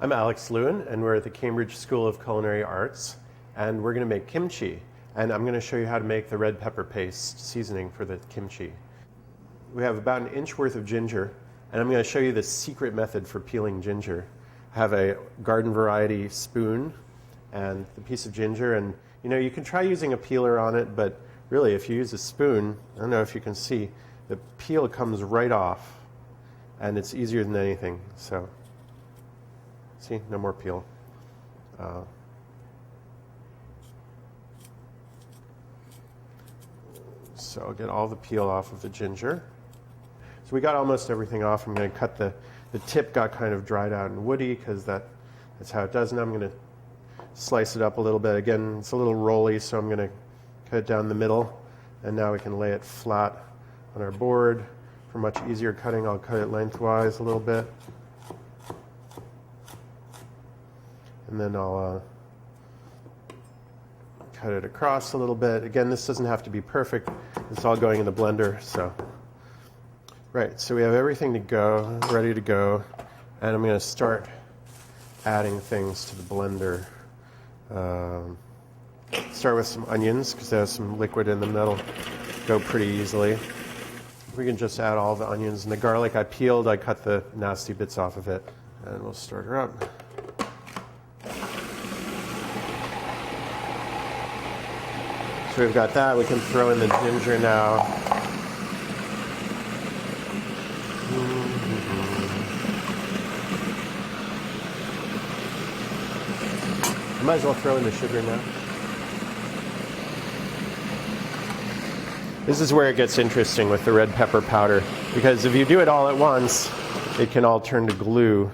I'm Alex Lewin, and we're at the Cambridge School of Culinary Arts, and we're going to make kimchi. And I'm going to show you how to make the red pepper paste seasoning for the kimchi. We have about an inch worth of ginger, and I'm going to show you the secret method for peeling ginger. I have a garden variety spoon and the piece of ginger, and you can try using a peeler on it, but really if you use a spoon, I don't know if you can see, the peel comes right off, and it's easier than anything. So, see, no more peel. So I'll get all the peel off of the ginger. So we got almost everything off. I'm going to cut the tip got kind of dried out and woody because that's how it does. Now I'm going to slice it up a little bit. Again, it's a little rolly, so I'm going to cut it down the middle. And now we can lay it flat on our board. For much easier cutting, I'll cut it lengthwise a little bit. And then I'll cut it across a little bit. Again, this doesn't have to be perfect. It's all going in the blender. So, right, so we have everything to go, ready to go. And I'm going to start adding things to the blender. Start with some onions because they have some liquid in them that'll go pretty easily. We can just add all the onions and the garlic I peeled. I cut the nasty bits off of it. And we'll start her up. So we've got that. We can throw in the ginger now. Might as well throw in the sugar now. This is where it gets interesting with the red pepper powder, because if you do it all at once, it can all turn to glue.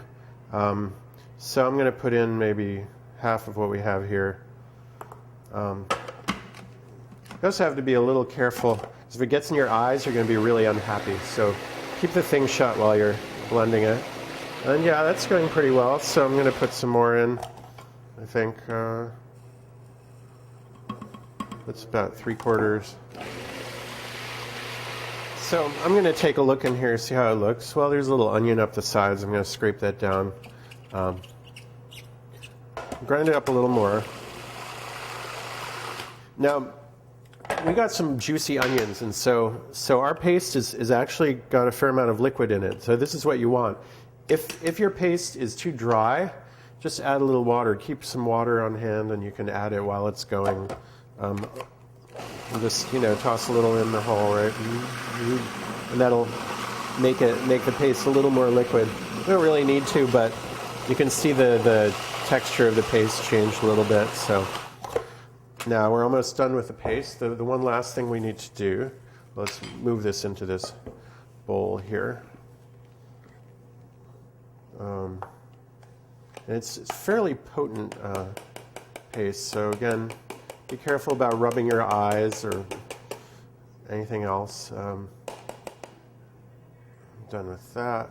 So I'm going to put in maybe half of what we have here. You also have to be a little careful, because if it gets in your eyes, you're going to be really unhappy. So keep the thing shut while you're blending it. And yeah, that's going pretty well, so I'm going to put some more in. I think that's about 3/4. So I'm going to take a look in here, see how it looks. Well, there's a little onion up the sides. I'm going to scrape that down. Grind it up a little more. Now, we got some juicy onions, and so our paste is actually got a fair amount of liquid in it. So this is what you want. If your paste is too dry, just add a little water. Keep some water on hand, and you can add it while it's going. Just toss a little in the hole, right? And that'll make the paste a little more liquid. You don't really need to, but you can see the texture of the paste change a little bit. So now we're almost done with the paste. The one last thing we need to do, let's move this into this bowl here. And it's fairly potent paste, so again, be careful about rubbing your eyes or anything else. Done with that.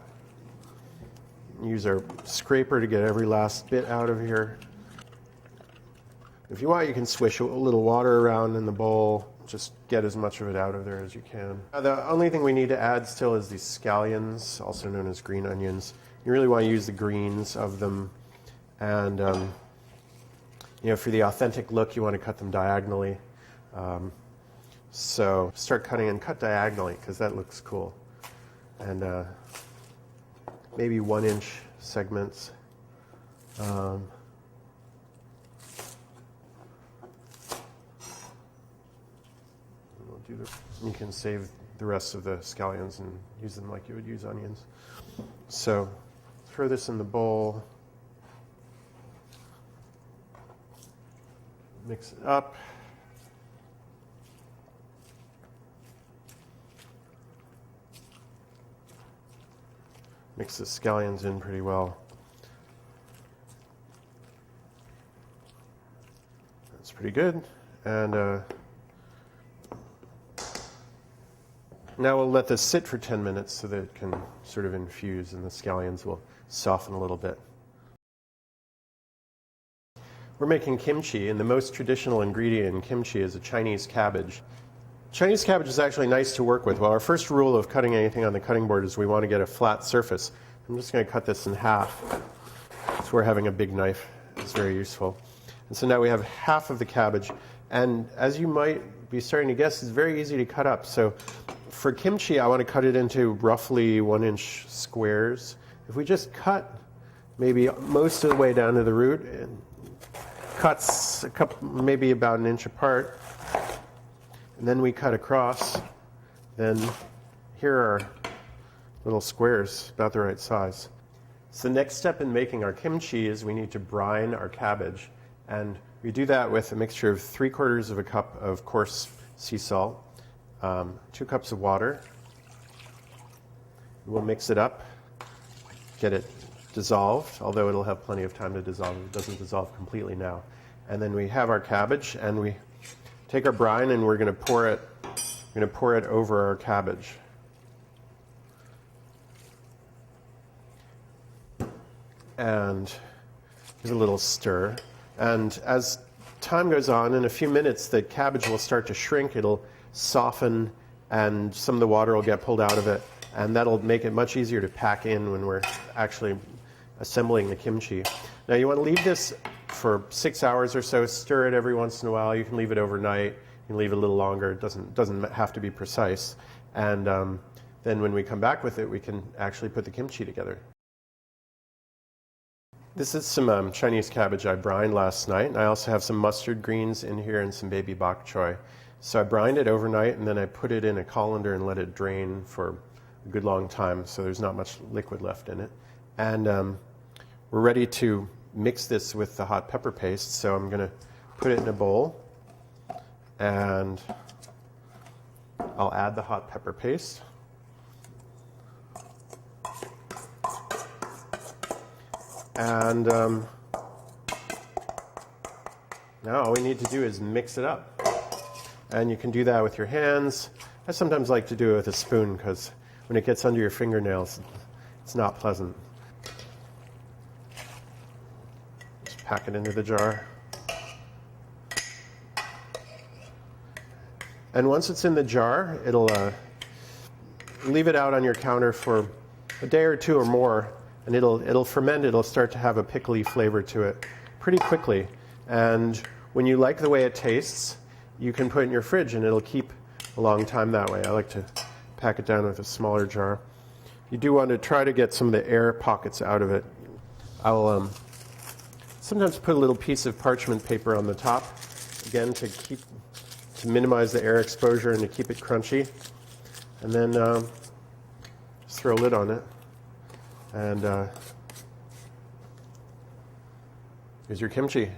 Use our scraper to get every last bit out of here. If you want, you can swish a little water around in the bowl. Just get as much of it out of there as you can. The only thing we need to add still is these scallions, also known as green onions. You really want to use the greens of them. And for the authentic look, you want to cut them diagonally. So start cutting and cut diagonally because that looks cool. And maybe 1-inch segments. You can save the rest of the scallions and use them like you would use onions. So throw this in the bowl. Mix it up. Mix the scallions in pretty well. That's pretty good. And now we'll let this sit for 10 minutes so that it can sort of infuse and the scallions will soften a little bit. We're making kimchi, and the most traditional ingredient in kimchi is a Chinese cabbage. Chinese cabbage is actually nice to work with. Well, our first rule of cutting anything on the cutting board is we want to get a flat surface. I'm just going to cut this in half. if we're having a big knife, it's very useful. And so now we have half of the cabbage. And as you might be starting to guess, it's very easy to cut up. So for kimchi, I want to cut it into roughly 1-inch squares. If we just cut maybe most of the way down to the root, and cuts a couple, maybe about 1 inch apart, and then we cut across, then here are little squares about the right size. So the next step in making our kimchi is we need to brine our cabbage. And we do that with a mixture of 3/4 of a cup of coarse sea salt, 2 cups of water. We'll mix it up, get it dissolved, although it'll have plenty of time to dissolve. It doesn't dissolve completely now. And then we have our cabbage, and we take our brine, and we're going to pour it over our cabbage. And give it a little stir. And as time goes on, in a few minutes, the cabbage will start to shrink. It'll soften, and some of the water will get pulled out of it. And that'll make it much easier to pack in when we're actually assembling the kimchi. Now you want to leave this for 6 hours or so. Stir it every once in a while. You can leave it overnight. You can leave it a little longer. It doesn't have to be precise. And then when we come back with it, we can actually put the kimchi together. This is some Chinese cabbage I brined last night. And I also have some mustard greens in here and some baby bok choy. So I brined it overnight, and then I put it in a colander and let it drain for a good long time, so there's not much liquid left in it. And we're ready to mix this with the hot pepper paste, so I'm going to put it in a bowl, and I'll add the hot pepper paste. And now all we need to do is mix it up. And you can do that with your hands. I sometimes like to do it with a spoon because when it gets under your fingernails, it's not pleasant. Just pack it into the jar. And once it's in the jar, it'll leave it out on your counter for a day or two or more, and it'll ferment. It'll start to have a pickly flavor to it pretty quickly. And when you like the way it tastes, you can put it in your fridge, and it'll keep a long time that way. I like to pack it down with a smaller jar. You do want to try to get some of the air pockets out of it. I'll sometimes put a little piece of parchment paper on the top, again to minimize the air exposure and to keep it crunchy. And then just throw a lid on it. And here's your kimchi.